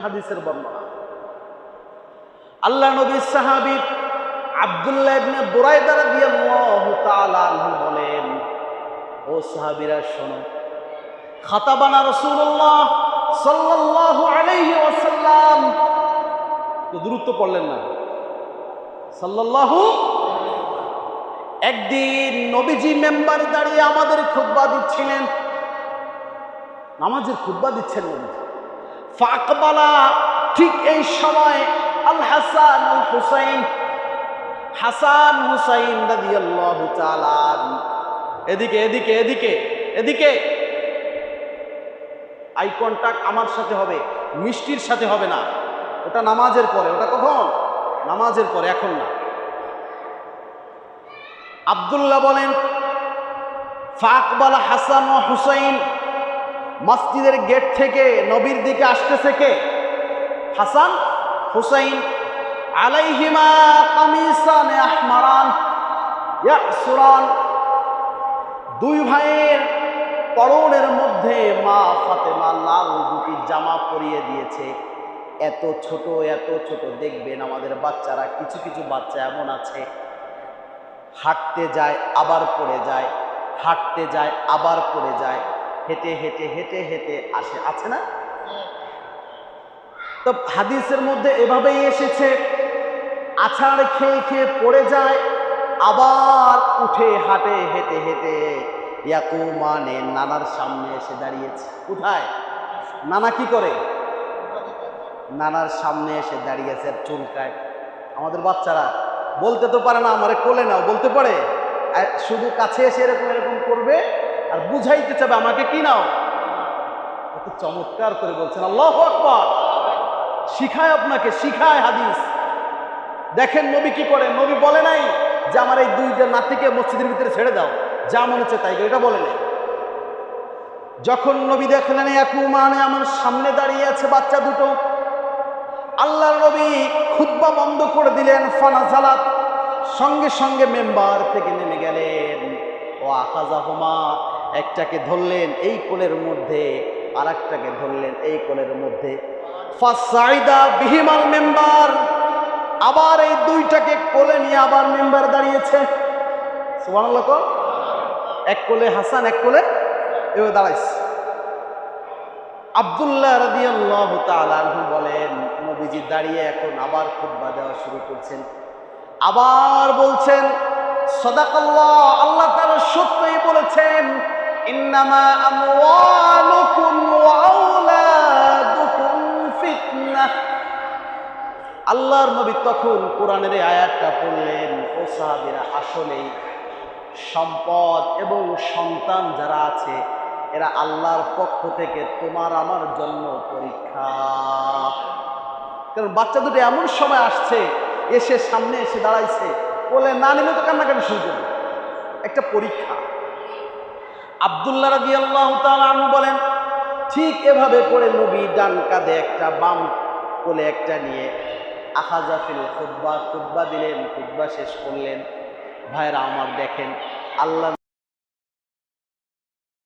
হাদিসের বর্ণনা আল্লাহ নবীর সাহাবী আব্দুল্লাহ ইবনে বুরাইদা রাদিয়াল্লাহু তাআলা আনহু বলেন, ও সাহাবীরা শোনো, খাতাবানা রাসূলুল্লাহ সাল্লাল্লাহু আলাইহি ওয়াসাল্লাম, তো দ্রুত পড়লেন না, সাল্লাল্লাহু। একদিন নবীজি মেম্বারে দাঁড়িয়ে আমাদের খুতবা দিচ্ছিলেন, নামাজের খুতবা দিচ্ছেন নবীজি। ফাকবালা, ঠিক এই সময় আল হাসান আল হুসাইন, হাসান হুসাইন রাদিয়াল্লাহু তাআলা, এদিকে এদিকে এদিকে এদিকে, আই কন্টাক্ট আমার সাথে হবে, মিষ্টির সাথে হবে না, ওটা নামাজের পরে। ওটা কখন? নামাজের পরে, এখন না। আব্দুল্লাহ বলেন, ফাকবালা হাসান ও হুসাইন, মসজিদের গেট থেকে নবীর দিকে আসতেছে কে? হাসান হুসাইন। আলাইহিমা কামিসান আহমারান ইয়াসুরান, দুই ভাইয়ের পরনের মধ্যে মা ফাতেমা লাল দুটি জামা পরিয়ে দিয়েছে। এত ছোট দেখবেন আমাদের বাচ্চারা, কিছু কিছু বাচ্চা এমন আছে, হাঁটতে যায় আবার পড়ে যায়, হাঁটতে যায় আবার পড়ে যায়, হেঁটে হেঁটে হেঁটে হেঁটে আসে, আছে না? তো হাদিসের মধ্যে এভাবেই এসেছে, আছাড় খেয়ে খেয়ে পড়ে যায়, আবার উঠে হাঁটে হেঁটে হেঁটে ইয়াকুমানে নানার সামনে এসে দাঁড়িয়েছে। কোথায়? নানা কি করে? নানার সামনে এসে দাঁড়িয়েছে, চুলকায়। আমাদের বাচ্চারা বলতে তো পারে না আমারে কোলে নাও, বলতে পারে? শুধু কাছে এসে এরকম এরকম করবে আর বুঝাইতে চাবে আমাকে কি নাও। কত চমৎকার করে বলছেন, আল্লাহু আকবার। শিখায়, আপনাকে শিখায় হাদিস। দেখেন নবী কি করে। নবী বলে নাই যে আমার এই দুইটা নাতিকে মসজিদের ভিতরে ছেড়ে দাও, যা মনে হচ্ছে তাই, এটা বলে নাই। যখন নবী দেখলেন ইয়াকুমানে আমার সামনে দাঁড়িয়ে আছে বাচ্চা দুটো, আল্লাহর নবী খুতবা বন্ধ করে দিলেন। ফানাজালাত, সঙ্গে সঙ্গে মেম্বার থেকে নেমে গেলেন। ও আখাযাহুমা, একটাকে ধরলেন এই কোলের মধ্যে, আর একটাকে ধরলেন এই কোলের মধ্যে। ফাসাইদা বিহিমাল মেম্বার, আবার এই দুইটাকে কোলে নিয়ে আবার মেম্বার দাঁড়িয়েছে। সুবহানাল্লাহ। এক কোলে হাসান, এক কোলে এভাবে দাঁড়াইছে। আব্দুল্লাহ রাদিয়াল্লাহু তাআলা আনহু বলেন, নবীজি দাঁড়িয়ে এখন আবার খুতবা দেওয়া শুরু করছেন, আবার বলছেন সাদাকাল্লাহ, আল্লাহ তাআলা সত্যই বলেছেন, ইন্নামা আমওয়ালুকুম ওয়া আওলাদুকুম ফিতনাহ। আল্লাহর নবী তখন কোরআনের এই আয়াতটা পড়লেন, ও সাহাবীরা, আসলেই সম্পদ এবং সন্তান যারা আছে এরা আল্লাহর পক্ষ থেকে তোমার আমার জন্য পরীক্ষা। কারণ বাচ্চা দুটো এমন সময় আসছে, এসে সামনে এসে দাঁড়াইছে, বলে না নিলে তো কান্নাকাটি শুরু করবে, একটা পরীক্ষা। আব্দুল্লাহ রাদিয়াল্লাহু তাআলা আনহু বলেন, ঠিক এভাবে করে নবী ডান কাঁধে একটা, বাম কোলে একটা নিয়ে আখাযা ফিল খুতবা, খুতবা দিলেন, খুতবা শেষ করলেন। ভাইরা আমার, দেখেন আল্লাহ